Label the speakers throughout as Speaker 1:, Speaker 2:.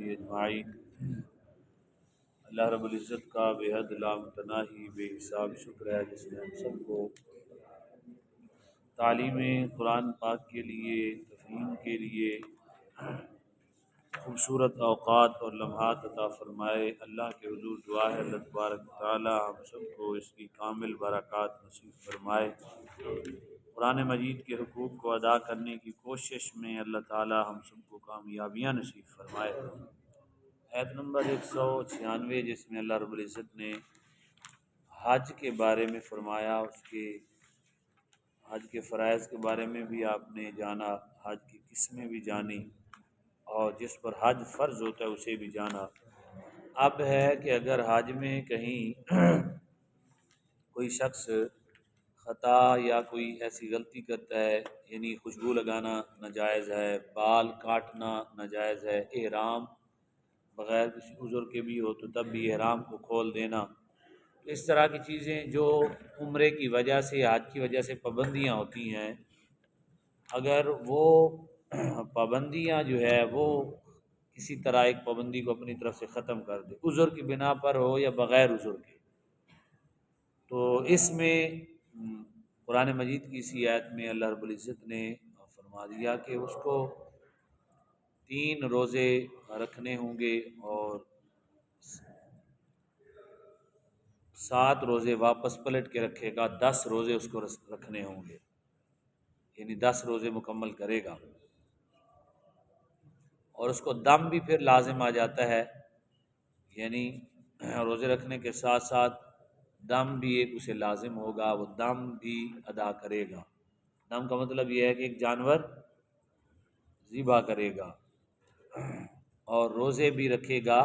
Speaker 1: اجمعین۔ اللہ رب العزت کا بے حد لامتناہی بے حساب شکر ہے جس نے ہم سب کو تعلیم قرآن پاک کے لیے، تفہیم کے لیے خوبصورت اوقات اور لمحات عطا فرمائے۔ اللہ کے حضور دعا ہے اللہ تبارک و تعالی ہم سب کو اس کی کامل برکات نصیب فرمائے۔ قرآن مجید کے حقوق کو ادا کرنے کی کوشش میں اللہ تعالی ہم سب کو کامیابیاں نصیب فرمائے۔ آیت نمبر 196 جس میں اللہ رب العزت نے حج کے بارے میں فرمایا، اس کے حج کے فرائض کے بارے میں بھی آپ نے جانا، حج کی قسمیں بھی جانی، اور جس پر حج فرض ہوتا ہے اسے بھی جانا۔ اب ہے کہ اگر حج میں کہیں کوئی شخص خطا یا کوئی ایسی غلطی کرتا ہے، یعنی خوشبو لگانا ناجائز ہے، بال کاٹنا ناجائز ہے، احرام بغیر کسی عذر کے بھی ہو تو تب بھی احرام کو کھول دینا، اس طرح کی چیزیں جو عمرے کی وجہ سے، حج کی وجہ سے پابندیاں ہوتی ہیں، اگر وہ پابندیاں جو ہے وہ کسی طرح ایک پابندی کو اپنی طرف سے ختم کر دے، عذر کی بنا پر ہو یا بغیر عذر کے، تو اس میں قرآن مجید کی اسی آیت میں اللہ رب العزت نے فرما دیا کہ اس کو 3 روزے رکھنے ہوں گے اور 7 روزے واپس پلٹ کے رکھے گا، 10 روزے اس کو رکھنے ہوں گے، یعنی 10 روزے مکمل کرے گا، اور اس کو دم بھی پھر لازم آ جاتا ہے، یعنی روزے رکھنے کے ساتھ ساتھ دم بھی ایک اسے لازم ہوگا، وہ دم بھی ادا کرے گا۔ دم کا مطلب یہ ہے کہ ایک جانور ذبح کرے گا اور روزے بھی رکھے گا،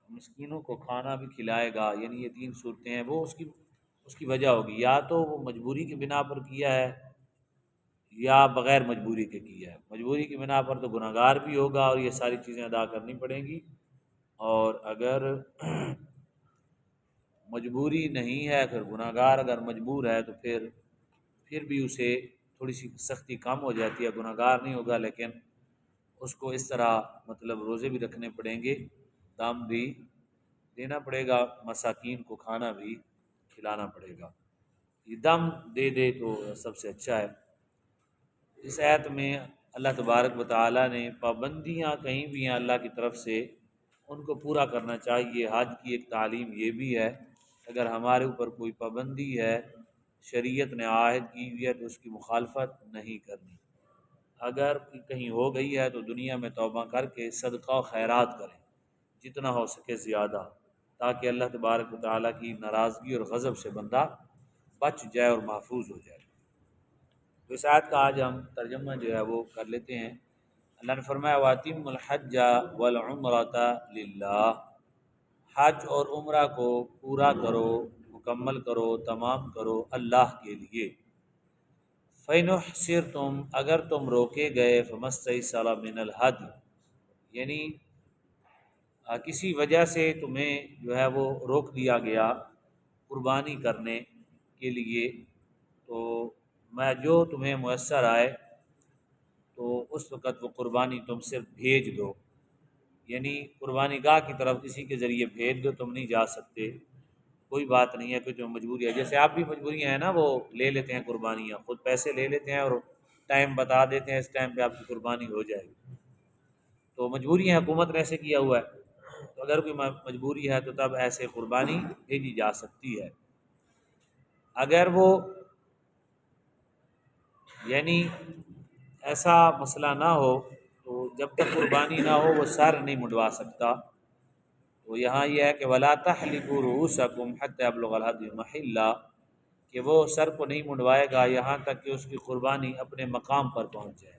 Speaker 1: مسکینوں کو کھانا بھی کھلائے گا، یعنی یہ 3 صورتیں ہیں، وہ اس کی وجہ ہوگی، یا تو وہ مجبوری کی بنا پر کیا ہے یا بغیر مجبوری کے کیا ہے۔ مجبوری کی بنا پر تو گناہگار بھی ہوگا اور یہ ساری چیزیں ادا کرنی پڑیں گی، اور اگر مجبوری نہیں ہے، اگر گناہگار اگر مجبور ہے تو پھر بھی اسے تھوڑی سی سختی کم ہو جاتی ہے، گناہگار نہیں ہوگا لیکن اس کو اس طرح مطلب روزے بھی رکھنے پڑیں گے، دام بھی دینا پڑے گا، مساکین کو کھانا بھی کھلانا پڑے گا۔ یہ دم دے دے تو سب سے اچھا ہے۔ اس آیت میں اللہ تبارک و تعالی نے پابندیاں کہیں بھی ہیں اللہ کی طرف سے، ان کو پورا کرنا چاہیے۔ حج کی ایک تعلیم یہ بھی ہے، اگر ہمارے اوپر کوئی پابندی ہے شریعت نے عائد کی ہوئی ہے تو اس کی مخالفت نہیں کرنی، اگر کہیں ہو گئی ہے تو دنیا میں توبہ کر کے صدقہ و خیرات کریں جتنا ہو سکے زیادہ، تاکہ اللہ تبارک و تعالیٰ کی ناراضگی اور غضب سے بندہ بچ جائے اور محفوظ ہو جائے۔ تو اس آیت کا آج ہم ترجمہ جو ہے وہ کر لیتے ہیں۔ اللہ نے فرمایا وَأَتِمُّوا الْحَجَّ وَالْعُمْرَةَ لِلَّهِ، حج اور عمرہ کو پورا کرو، مکمل کرو، تمام کرو اللہ کے لیے۔ فَإِنْ أُحْصِرْتُمْ، اگر تم روکے گئے، فَمَا اسْتَيْسَرَ مِنَ الْهَدْيِ، یعنی کسی وجہ سے تمہیں جو ہے وہ روک دیا گیا قربانی کرنے کے لیے، تو میں جو تمہیں میسر آئے تو اس وقت وہ قربانی تم صرف بھیج دو، یعنی قربانی گاہ کی طرف کسی کے ذریعے بھیج دو، تم نہیں جا سکتے، کوئی بات نہیں ہے، کوئی تمہیں مجبوری ہے، جیسے آپ بھی مجبوریاں ہیں نا، وہ لے لیتے ہیں قربانیاں، خود پیسے لے لیتے ہیں اور ٹائم بتا دیتے ہیں اس ٹائم پہ آپ کی قربانی ہو جائے گی، تو مجبوری ہے، حکومت نے ایسے کیا ہوا ہے، تو اگر کوئی مجبوری ہے تو تب ایسے قربانی بھیجی جا سکتی ہے۔ اگر وہ یعنی ایسا مسئلہ نہ ہو تو جب تک قربانی نہ ہو وہ سر نہیں منڈوا سکتا، تو یہاں یہ ہے کہ وَلَا تَحْلِقُوا رُؤُوسَكُمْ حَتَّىٰ يَبْلُغَ الْهَدْيُ مَحِلَّهُ، کہ وہ سر کو نہیں منڈوائے گا یہاں تک کہ اس کی قربانی اپنے مقام پر پہنچ جائے،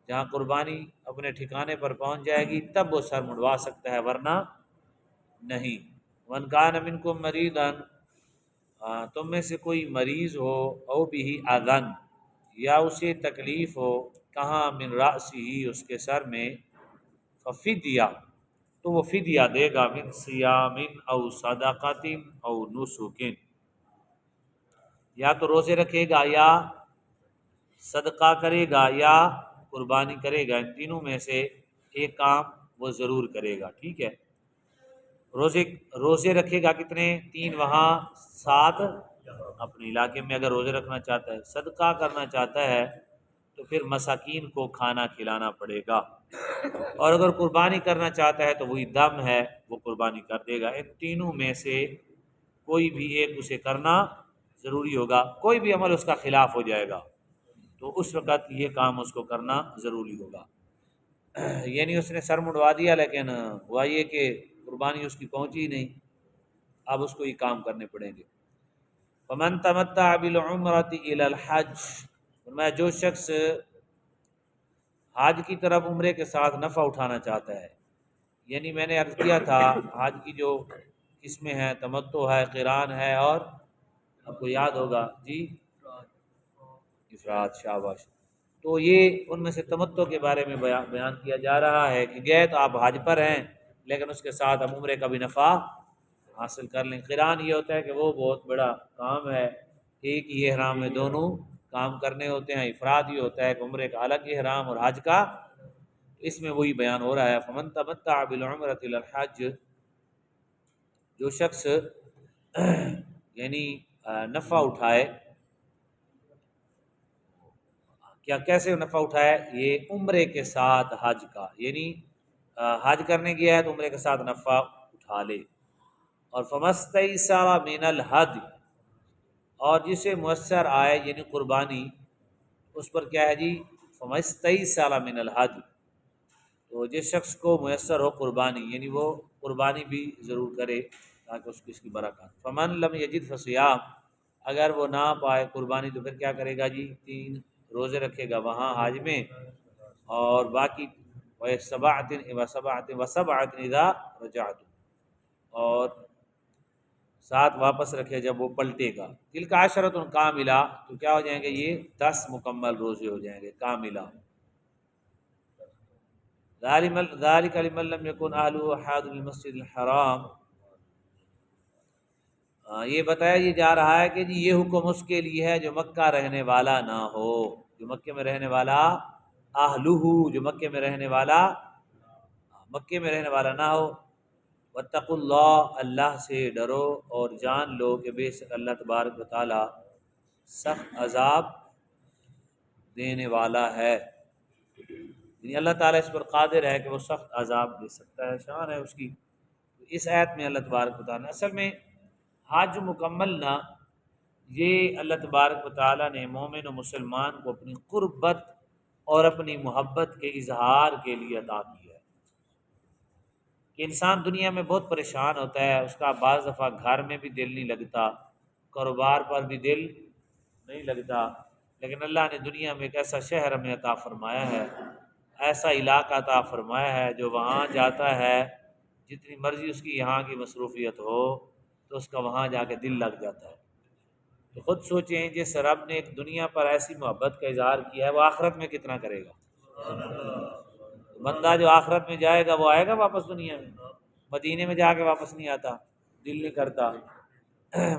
Speaker 1: جہاں قربانی اپنے ٹھکانے پر پہنچ جائے گی تب وہ سر منڈوا سکتا ہے، ورنہ نہیں۔ وَمَنْ كَانَ مِنْكُمْ مَرِيضًا، تم میں سے کوئی مریض ہو، او بِهِ اذًا، یا اسے تکلیف ہو، کہاں، من رأسہ، اس کے سر میں، ففدیہ، تو وہ فدیہ دے گا، من صیام او صدقۃ او نسک، یا تو روزے رکھے گا یا صدقہ کرے گا یا قربانی کرے گا، ان تینوں میں سے ایک کام وہ ضرور کرے گا، ٹھیک ہے۔ روزے رکھے گا کتنے؟ 3 وہاں، 7 اپنے علاقے میں اگر روزے رکھنا چاہتا ہے۔ صدقہ کرنا چاہتا ہے تو پھر مساکین کو کھانا کھلانا پڑے گا، اور اگر قربانی کرنا چاہتا ہے تو وہی دم ہے، وہ قربانی کر دے گا۔ ان تینوں میں سے کوئی بھی ایک اسے کرنا ضروری ہوگا، کوئی بھی عمل اس کا خلاف ہو جائے گا تو اس وقت یہ کام اس کو کرنا ضروری ہوگا۔ یعنی اس نے سر مڑوا دیا لیکن ہوا یہ کہ قربانی اس کی پہنچی ہی نہیں، اب اس کو یہ کام کرنے پڑیں گے۔ فمن تمتع بالعمرۃ الی الحج، فرمایا جو شخص حج کی طرف عمرے کے ساتھ نفع اٹھانا چاہتا ہے، یعنی میں نے عرض کیا تھا حج کی جو قسمیں ہیں، تمتع ہے، قران ہے، اور آپ کو یاد ہوگا جی افراد، شاباش۔ تو یہ ان میں سے تمتع کے بارے میں بیان کیا جا رہا ہے کہ گئے تو آپ حج پر ہیں لیکن اس کے ساتھ ہم عمرے کا بھی نفع حاصل کر لیں۔ قران یہ ہوتا ہے کہ وہ بہت بڑا کام ہے، ایک ہی احرام میں دونوں کام کرنے ہوتے ہیں۔ افراد یہ ہوتا ہے کہ عمرے کا الگ احرام اور حج کا، اس میں وہی بیان ہو رہا ہے۔ فمن تمتع بالعمرۃ الی الحج، جو شخص یعنی نفع اٹھائے، کیا کیسے نفع اٹھائے؟ یہ عمرے کے ساتھ حج کا، یعنی حج کرنے گیا ہے تو عمرے کے ساتھ نفع اٹھا لے۔ اور فمستیسر من الہدی، اور جسے میسر آئے یعنی قربانی، اس پر کیا ہے جی؟ فمستیسر من الہدی، تو جس شخص کو میسر ہو قربانی یعنی وہ قربانی بھی ضرور کرے تاکہ اس کی برکات۔ فمن لم یجد فصیام، اگر وہ نہ پائے قربانی تو پھر کیا کرے گا جی؟ 3 روزے رکھے گا وہاں حج میں، اور باقی وسبعۃ اذا رجعت، اور 7 واپس رکھے جب وہ پلٹے گا۔ تلک عشرۃ کاملہ، تو کیا ہو جائیں گے یہ؟ 10 مکمل روزے ہو جائیں گے کاملہ۔ ذالک لمن لم یکن اہلہ حاضر المسجد الحرام، یہ بتایا یہ جا رہا ہے کہ جی یہ حکم اس کے لیے ہے جو مکہ رہنے والا نہ ہو، جو مکے میں رہنے والا، اہلہ، جو مکے میں رہنے والا، مکے میں رہنے والا نہ ہو۔ واتقوا اللہ، اللہ سے ڈرو اور جان لو کہ بے شک اللہ تبارک و تعالی سخت عذاب دینے والا ہے، یعنی اللہ تعالیٰ اس پر قادر ہے کہ وہ سخت عذاب دے سکتا ہے، شان ہے اس کی۔ اس آیت میں اللہ تبارک و تعالیٰ اصل میں حج مکمل نہ، یہ اللہ تبارک و تعالیٰ نے مومن و مسلمان کو اپنی قربت اور اپنی محبت کے اظہار کے لیے عطا کیا ہے کہ انسان دنیا میں بہت پریشان ہوتا ہے، اس کا بعض دفعہ گھر میں بھی دل نہیں لگتا، کاروبار پر بھی دل نہیں لگتا، لیکن اللہ نے دنیا میں ایک ایسا شہر ہمیں عطا فرمایا ہے، ایسا علاقہ عطا فرمایا ہے جو وہاں جاتا ہے جتنی مرضی اس کی یہاں کی مصروفیت ہو تو اس کا وہاں جا کے دل لگ جاتا ہے۔ تو خود سوچیں جس رب نے ایک دنیا پر ایسی محبت کا اظہار کیا ہے وہ آخرت میں کتنا کرے گا۔ بندہ جو آخرت میں جائے گا وہ آئے گا واپس دنیا میں؟ مدینے میں جا کے واپس نہیں آتا، دل نہیں کرتا،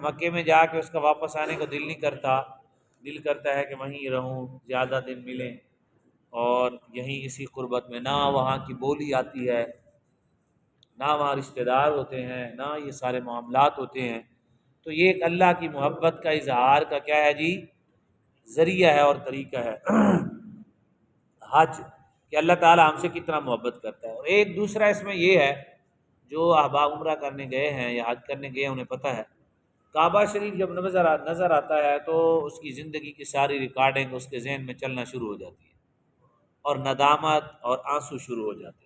Speaker 1: مکے میں جا کے اس کا واپس آنے کو دل نہیں کرتا، دل کرتا ہے کہ وہیں رہوں، زیادہ دن ملیں، اور یہیں اسی قربت میں، نہ وہاں کی بولی آتی ہے، نہ وہاں رشتہ دار ہوتے ہیں، نہ یہ سارے معاملات ہوتے ہیں۔ تو یہ ایک اللہ کی محبت کا اظہار کا کیا ہے جی؟ ذریعہ ہے اور طریقہ ہے حج، کہ اللہ تعالیٰ ہم سے کتنا محبت کرتا ہے۔ اور ایک دوسرا اس میں یہ ہے، جو احباب عمرہ کرنے گئے ہیں یا حج کرنے گئے ہیں انہیں پتہ ہے، کعبہ شریف جب نظر آتا ہے تو اس کی زندگی کی ساری ریکارڈنگ اس کے ذہن میں چلنا شروع ہو جاتی ہے، اور ندامت اور آنسو شروع ہو جاتے ہیں۔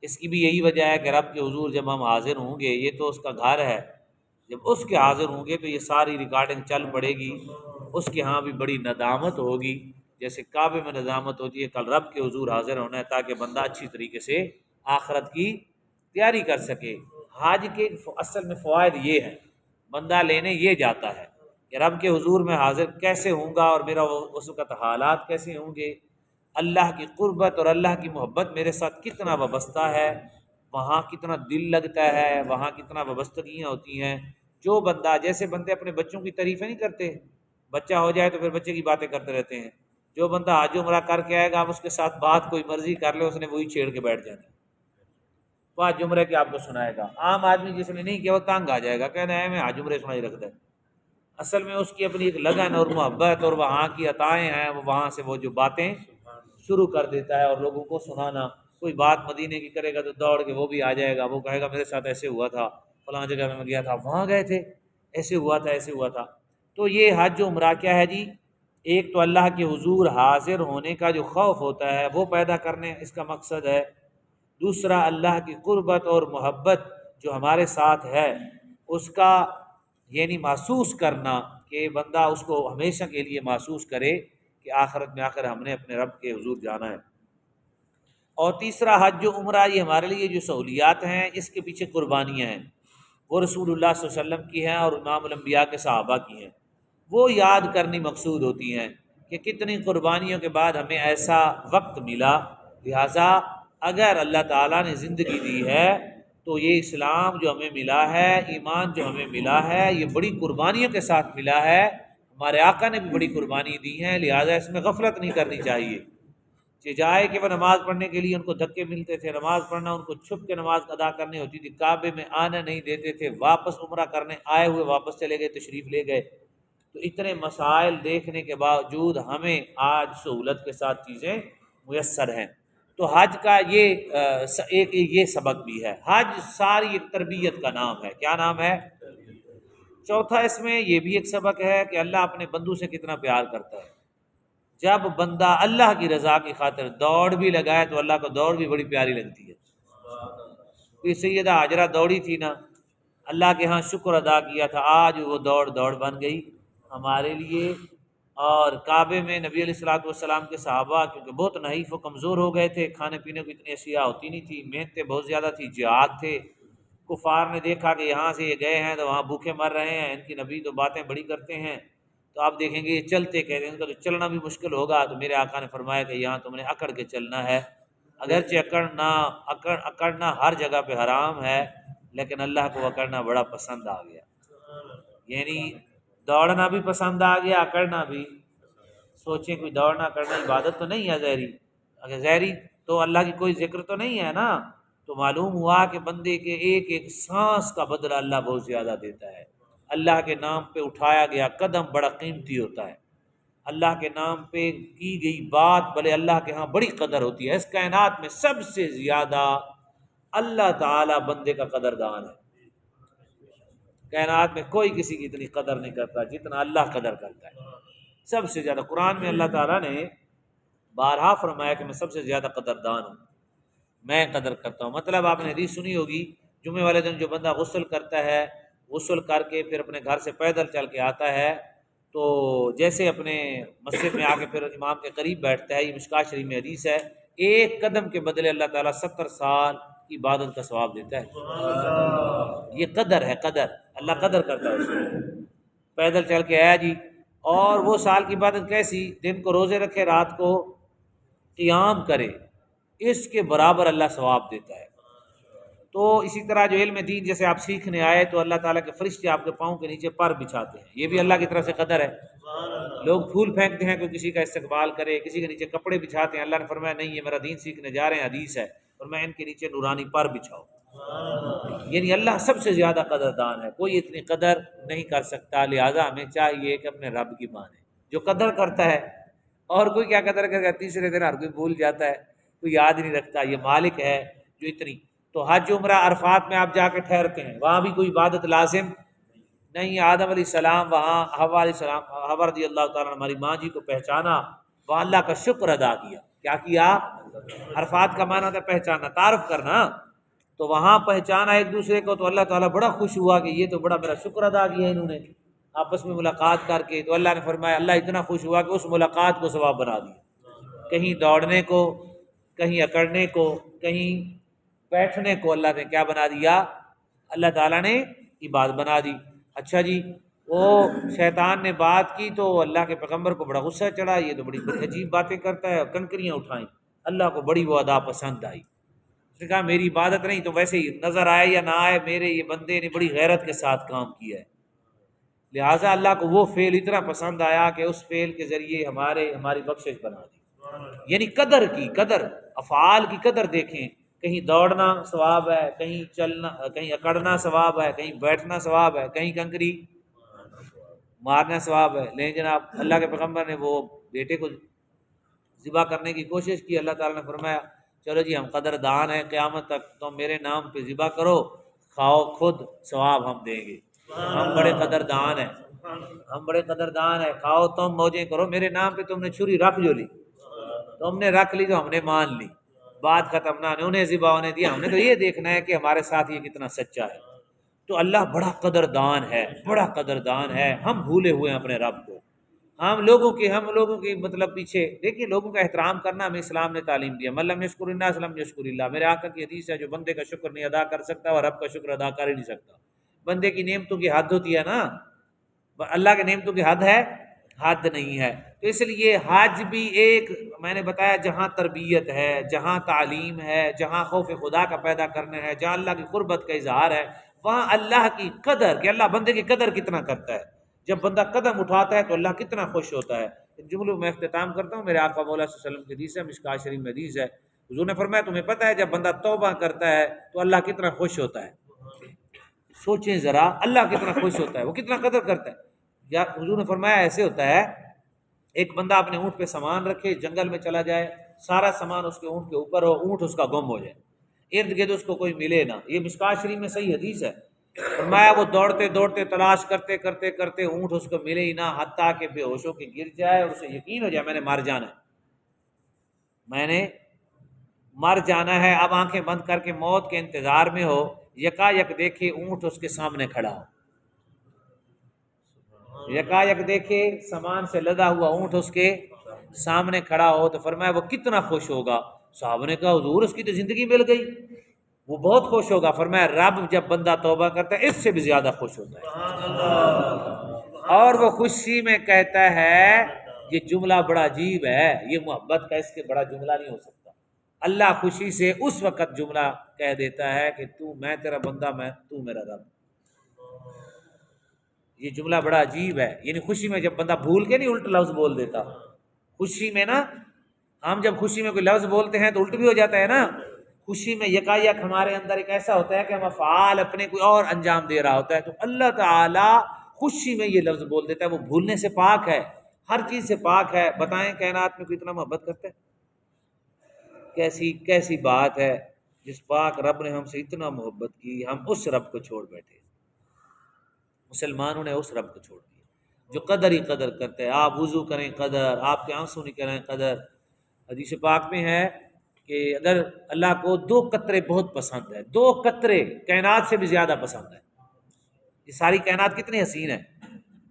Speaker 1: اس کی بھی یہی وجہ ہے کہ رب کے حضور جب ہم حاضر ہوں گے، یہ تو اس کا گھر ہے، جب اس کے حاضر ہوں گے تو یہ ساری ریکارڈنگ چل پڑے گی، اس کے ہاں بھی بڑی ندامت ہوگی، جیسے کعبے میں ندامت ہوتی ہے، کل رب کے حضور حاضر ہونا ہے تاکہ بندہ اچھی طریقے سے آخرت کی تیاری کر سکے۔ حج کے اصل میں فوائد یہ ہے، بندہ لینے یہ جاتا ہے کہ رب کے حضور میں حاضر کیسے ہوں گا، اور میرا اس وقت حالات کیسے ہوں گے، اللہ کی قربت اور اللہ کی محبت میرے ساتھ کتنا وابستہ ہے، وہاں کتنا دل لگتا ہے، وہاں کتنا وابستگیاں ہوتی ہیں۔ جو بندہ، جیسے بندے اپنے بچوں کی تعریفیں نہیں کرتے، بچہ ہو جائے تو پھر بچے کی باتیں کرتے رہتے ہیں، جو بندہ حج عمرہ کر کے آئے گا آپ اس کے ساتھ بات کوئی مرضی کر لے، اس نے وہی چھیڑ کے بیٹھ جانا، وہ حج عمرے کی آپ کو سنائے گا۔ عام آدمی جس نے نہیں کیا وہ تنگ آ جائے گا، کہنا ہے میں حج عمرے سنائی رکھتا ہے۔ اصل میں اس کی اپنی ایک لگن اور محبت اور وہاں کی عطائیں ہیں، وہ وہاں سے وہ جو باتیں شروع کر دیتا ہے اور لوگوں کو سنانا۔ کوئی بات مدینے کی کرے گا تو دوڑ کے وہ بھی آ جائے گا، وہ کہے گا میرے ساتھ ایسے ہوا تھا، فلاں جگہ میں گیا تھا، وہاں گئے تھے، ایسے ہوا تھا ایسے ہوا تھا۔ تو یہ حج عمرہ کیا ہے جی؟ ایک تو اللہ کے حضور حاضر ہونے کا جو خوف ہوتا ہے وہ پیدا کرنے اس کا مقصد ہے، دوسرا اللہ کی قربت اور محبت جو ہمارے ساتھ ہے اس کا یعنی محسوس کرنا، کہ بندہ اس کو ہمیشہ کے لیے محسوس کرے کہ آخرت میں آخر ہم نے اپنے رب کے حضور جانا ہے۔ اور تیسرا حج و عمرہ یہ ہمارے لیے جو سہولیات ہیں اس کے پیچھے قربانیاں ہیں، وہ رسول اللہ صلی اللہ علیہ وسلم کی ہیں اور امام الانبیاء کے صحابہ کی ہیں، وہ یاد کرنی مقصود ہوتی ہیں کہ کتنی قربانیوں کے بعد ہمیں ایسا وقت ملا۔ لہٰذا اگر اللہ تعالیٰ نے زندگی دی ہے تو یہ اسلام جو ہمیں ملا ہے، ایمان جو ہمیں ملا ہے، یہ بڑی قربانیوں کے ساتھ ملا ہے، ہمارے آقا نے بھی بڑی قربانی دی ہیں، لہٰذا اس میں غفلت نہیں کرنی چاہیے۔ جائے کہ وہ نماز پڑھنے کے لیے ان کو دھکے ملتے تھے، نماز پڑھنا ان کو چھپ کے نماز ادا کرنی ہوتی تھی، کعبے میں آنے نہیں دیتے تھے، واپس عمرہ کرنے آئے ہوئے واپس چلے گئے، تشریف لے گئے۔ تو اتنے مسائل دیکھنے کے باوجود ہمیں آج سہولت کے ساتھ چیزیں میسر ہیں۔ تو حج کا ایک یہ سبق بھی ہے، حج ساری ایک تربیت کا نام ہے۔ کیا نام ہے؟ چوتھا اس میں یہ بھی ایک سبق ہے کہ اللہ اپنے بندوں سے کتنا پیار کرتا ہے۔ جب بندہ اللہ کی رضا کی خاطر دوڑ بھی لگائے تو اللہ کو دوڑ بھی بڑی پیاری لگتی ہے۔ کوئی سیدہ حاجرہ دوڑی تھی نا، اللہ کے ہاں شکر ادا کیا تھا، آج وہ دوڑ بن گئی ہمارے لیے۔ اور کعبے میں نبی علیہ الصلوۃ والسلام کے صحابہ کیونکہ بہت نحیف و کمزور ہو گئے تھے، کھانے پینے کو اتنی اشیاء ہوتی نہیں تھی، محنتیں بہت زیادہ تھی، جہاد تھے، کفار نے دیکھا کہ یہاں سے یہ گئے ہیں تو وہاں بھوکے مر رہے ہیں، ان کی نبی تو باتیں بڑی کرتے ہیں، تو آپ دیکھیں گے یہ چلتے کہتے ہیں، ان کا تو چلنا بھی مشکل ہوگا، تو میرے آقا نے فرمایا کہ یہاں تم نے اکڑ کے چلنا ہے۔ اگرچہ اکڑنا ہر جگہ پہ حرام ہے، لیکن اللہ کو اکڑنا بڑا پسند آ گیا، یعنی دوڑنا بھی پسند آ گیا، اکڑنا بھی۔ سوچیں کوئی دوڑنا کرنا عبادت تو نہیں ہے ظاہری، اگر ظاہری تو اللہ کی کوئی ذکر تو نہیں ہے نا، تو معلوم ہوا کہ بندے کے ایک ایک سانس کا بدلہ اللہ بہت زیادہ دیتا ہے۔ اللہ کے نام پہ اٹھایا گیا قدم بڑا قیمتی ہوتا ہے، اللہ کے نام پہ کی گئی بات بھلے اللہ کے ہاں بڑی قدر ہوتی ہے۔ اس کائنات میں سب سے زیادہ اللہ تعالی بندے کا قدردان ہے، کائنات میں کوئی کسی کی اتنی قدر نہیں کرتا جتنا اللہ قدر کرتا ہے، سب سے زیادہ۔ قرآن میں اللہ تعالیٰ نے بارہا فرمایا کہ میں سب سے زیادہ قدردان ہوں، میں قدر کرتا ہوں۔ مطلب آپ نے حدیث سنی ہوگی، جمعے والے دن جو بندہ غسل کرتا ہے، غسل کر کے پھر اپنے گھر سے پیدل چل کے آتا ہے، تو جیسے اپنے مسجد میں آ کے پھر امام کے قریب بیٹھتا ہے، یہ مشکوٰۃ شریف میں حدیث ہے، ایک قدم کے بدلے اللہ تعالیٰ 70 سال کی عبادت کا ثواب دیتا ہے۔ یہ قدر ہے، قدر اللہ قدر کرتا ہے اس کو۔ پیدل چل کے آیا جی، اور وہ سال کی عبادت کیسی؟ دن کو روزے رکھے، رات کو قیام کرے، اس کے برابر اللہ ثواب دیتا ہے۔ تو اسی طرح جو علم دین جیسے آپ سیکھنے آئے تو اللہ تعالیٰ کے فرشتے آپ کے پاؤں کے نیچے پر بچھاتے ہیں، یہ بھی اللہ کی طرف سے قدر ہے۔ لوگ پھول پھینکتے ہیں کوئی کسی کا استقبال کرے، کسی کے نیچے کپڑے بچھاتے ہیں، اللہ نے فرمایا نہیں یہ میرا دین سیکھنے جا رہے ہیں، حدیث ہے، اور میں ان کے نیچے نورانی پر بچھاؤ۔ یعنی اللہ سب سے زیادہ قدردان ہے، کوئی اتنی قدر نہیں کر سکتا، لہٰذا ہمیں چاہیے کہ اپنے رب کی مانیں جو قدر کرتا ہے۔ اور کوئی کیا قدر کرے گا؟ تیسرے دن ہر کوئی بھول جاتا ہے، کوئی یاد نہیں رکھتا، یہ مالک ہے جو اتنی۔ تو حج عمرہ عرفات میں آپ جا کے ٹھہرتے ہیں، وہاں بھی کوئی عبادت لازم نہیں۔ آدم علیہ السلام وہاں، حوا علیہ السلام، حوا رضی اللہ تعالیٰ ہماری ماں جی کو پہچانا، وہاں اللہ کا شکر ادا کیا۔ کیا کیا؟ عرفات کا معنی تھا پہچانا، تعارف کرنا، تو وہاں پہچانا ایک دوسرے کو، تو اللہ تعالیٰ بڑا خوش ہوا کہ یہ تو بڑا میرا شکر ادا کیا انہوں نے آپس میں ملاقات کر کے۔ تو اللہ نے فرمایا اللہ اتنا خوش ہوا کہ اس ملاقات کو ثواب بنا دیا، کہیں دوڑنے کو، کہیں اکڑنے کو، کہیں بیٹھنے کو اللہ نے کیا بنا دیا؟ اللہ تعالیٰ نے عبادت بنا دی۔ اچھا جی، وہ شیطان نے بات کی تو اللہ کے پیغمبر کو بڑا غصہ چڑھا، یہ تو بڑی عجیب باتیں کرتا ہے، کنکریاں اٹھائیں، اللہ کو بڑی وہ ادا پسند آئی۔ اس نے کہا میری عبادت نہیں تو ویسے ہی نظر آئے یا نہ آئے، میرے یہ بندے نے بڑی غیرت کے ساتھ کام کیا ہے۔ لہٰذا اللہ کو وہ فعل اتنا پسند آیا کہ اس فعل کے ذریعے ہماری بخشش بنا دی۔ یعنی قدر کی قدر، افعال کی قدر دیکھیں، کہیں دوڑنا ثواب ہے، کہیں چلنا، کہیں اکڑنا ثواب ہے، کہیں بیٹھنا ثواب ہے، کہیں کنکری مارنا ثواب ہے۔ لیکن جناب اللہ کے پیغمبر نے وہ بیٹے کو ذبح کرنے کی کوشش کی، اللہ تعالیٰ نے فرمایا چلو جی ہم قدردان ہیں، قیامت تک تم میرے نام پہ ذبح کرو، کھاؤ خود، ثواب ہم دیں گے، ہم بڑے قدردان ہیں، ہم بڑے قدردان ہیں، کھاؤ تم، موجیں کرو، میرے نام پہ تم نے چھری رکھ جو لی، تم نے رکھ لی تو ہم نے مان لی، بات ختم، نہ انہیں ذبح ہونے دیا، ہم نے تو یہ دیکھنا ہے کہ ہمارے ساتھ یہ کتنا سچا ہے۔ تو اللہ بڑا قدردان ہے، بڑا قدردان ہے۔ ہم بھولے ہوئے ہیں اپنے رب کو، ہم لوگوں کی مطلب پیچھے دیکھیے، لوگوں کا احترام کرنا ہمیں اسلام نے تعلیم دیا، من لم یشکر الناس لم یشکر اللہ، میرے آقا کی حدیث ہے، جو بندے کا شکر نہیں ادا کر سکتا وہ رب کا شکر ادا کر ہی نہیں سکتا۔ بندے کی نعمتوں کی حد ہوتی ہے نا، اللہ کے نعمتوں کی حد ہے، حد نہیں ہے۔ تو اس لیے حج بھی ایک، میں نے بتایا، جہاں تربیت ہے، جہاں تعلیم ہے، جہاں خوف خدا کا پیدا کرنا ہے، جہاں اللہ کی قربت کا اظہار ہے، وہاں اللہ کی قدر، کہ اللہ بندے کی قدر کتنا کرتا ہے۔ جب بندہ قدم اٹھاتا ہے تو اللہ کتنا خوش ہوتا ہے۔ ان جملوں میں اختتام کرتا ہوں، میرے آقا مولا صلی اللہ علیہ وسلم کی حدیث ہے، مشکوٰۃ شریف میں حدیث ہے، حضور نے فرمایا تمہیں پتہ ہے جب بندہ توبہ کرتا ہے تو اللہ کتنا خوش ہوتا ہے۔ سوچیں ذرا، اللہ کتنا خوش ہوتا ہے، وہ کتنا قدر کرتا ہے۔ یا حضور نے فرمایا ایسے ہوتا ہے، ایک بندہ اپنے اونٹ پہ سامان رکھے، جنگل میں چلا جائے، سارا سامان اس کے اونٹ کے اوپر ہو، اونٹ اس کا گم ہو جائے، ارد گرد اس کو کوئی ملے نہ۔ یہ مشکوٰۃ شریف میں صحیح حدیث ہے۔ فرمایا وہ دوڑتے دوڑتے تلاش کرتے کرتے کرتے اونٹ اس کو ملے ہی نہ، حتیٰ کہ بے ہوش ہو کے گر جائے اور اسے یقین ہو جائے میں نے مر جانا ہے، میں نے مر جانا ہے۔ اب آنکھیں بند کر کے موت کے انتظار میں ہو، یکا یک دیکھے اونٹ اس کے سامنے کھڑا ہو، یکا یک دیکھے سامان سے لدا ہوا اونٹ اس کے سامنے کھڑا ہو، تو فرمایا وہ کتنا خوش ہوگا۔ صحابہ نے کہا حضور اس کی تو زندگی مل گئی، وہ بہت خوش ہوگا۔ فرمایا رب جب بندہ توبہ کرتا ہے اس سے بھی زیادہ خوش ہوتا ہے، اور وہ خوشی میں کہتا ہے، یہ جملہ بڑا عجیب ہے، یہ محبت کا اس کے بڑا جملہ نہیں ہو سکتا۔ اللہ خوشی سے اس وقت جملہ کہہ دیتا ہے کہ میں تیرا بندہ، تو میرا رب۔ یہ جملہ بڑا عجیب ہے، یعنی خوشی میں جب بندہ بھول کے نہیں الٹ لفظ بول دیتا، خوشی میں نا، ہم جب خوشی میں کوئی لفظ بولتے ہیں تو الٹ بھی ہو جاتا ہے نا۔ خوشی میں یکایک ہمارے اندر ایک ایسا ہوتا ہے کہ ہم افعال اپنے کوئی اور انجام دے رہا ہوتا ہے، تو اللہ تعالیٰ خوشی میں یہ لفظ بول دیتا ہے، وہ بھولنے سے پاک ہے، ہر چیز سے پاک ہے۔ بتائیں کائنات میں کوئی اتنا محبت کرتا ہے؟ کیسی بات ہے، جس پاک رب نے ہم سے اتنا محبت کی، ہم اس رب کو چھوڑ بیٹھے۔ مسلمانوں نے اس رب کو چھوڑ دیا جو قدر ہی قدر کرتے ہیں۔ آپ وضو کریں قدر، آپ کے آنسو نکلیں قدر۔ حدیث پاک میں ہے کہ اگر اللہ کو 2 قطرے بہت پسند ہے، 2 قطرے کائنات سے بھی زیادہ پسند ہے، یہ ساری کائنات کتنی حسین ہے،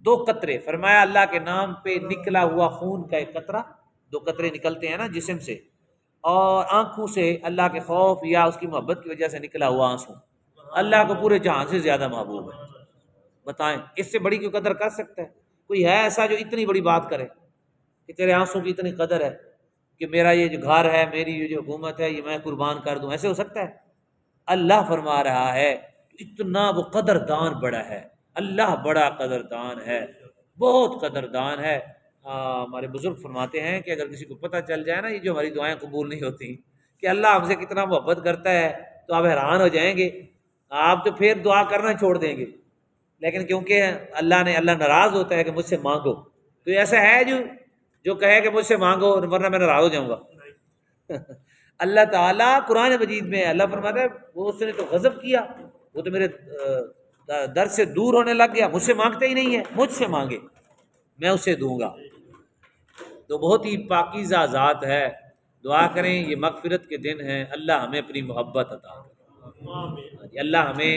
Speaker 1: 2 قطرے، فرمایا اللہ کے نام پہ نکلا ہوا خون کا ایک قطرہ، 2 قطرے نکلتے ہیں نا جسم سے، اور آنکھوں سے اللہ کے خوف یا اس کی محبت کی وجہ سے نکلا ہوا آنسو، اللہ کو پورے جہان سے زیادہ محبوب ہے۔ بتائیں اس سے بڑی کیوں قدر کر سکتا ہے؟ کوئی ہے ایسا جو اتنی بڑی بات کرے کہ تیرے آنسوں کی اتنی قدر ہے کہ میرا یہ جو گھر ہے، میری یہ جو حکومت ہے، یہ میں قربان کر دوں؟ ایسے ہو سکتا ہے؟ اللہ فرما رہا ہے اتنا وہ قدردان بڑا ہے، اللہ بڑا قدردان ہے، بہت قدردان ہے۔ ہمارے بزرگ فرماتے ہیں کہ اگر کسی کو پتہ چل جائے نا یہ جو ہماری دعائیں قبول نہیں ہوتی کہ اللہ ہم سے کتنا محبت کرتا ہے، تو آپ حیران ہو جائیں گے، آپ تو پھر دعا کرنا چھوڑ دیں گے۔ لیکن کیونکہ اللہ ناراض ہوتا ہے کہ مجھ سے مانگو، تو ایسا ہے جو کہے کہ مجھ سے مانگو ورنہ میں ناراض ہو جاؤں گا۔ اللہ تعالیٰ قرآن مجید میں اللہ فرماتا ہے وہ اس نے تو غضب کیا، وہ تو میرے در سے دور ہونے لگ گیا، مجھ سے مانگتا ہی نہیں ہے، مجھ سے مانگے میں اسے دوں گا۔ تو بہت ہی پاکیزہ ذات ہے، دعا کریں، یہ مغفرت کے دن ہیں، اللہ ہمیں اپنی محبت عطا کرے، اللہ ہمیں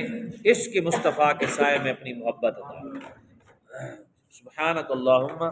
Speaker 1: عشق مصطفیٰ کے سائے میں اپنی محبت عطا کرے۔ سبحانک اللہم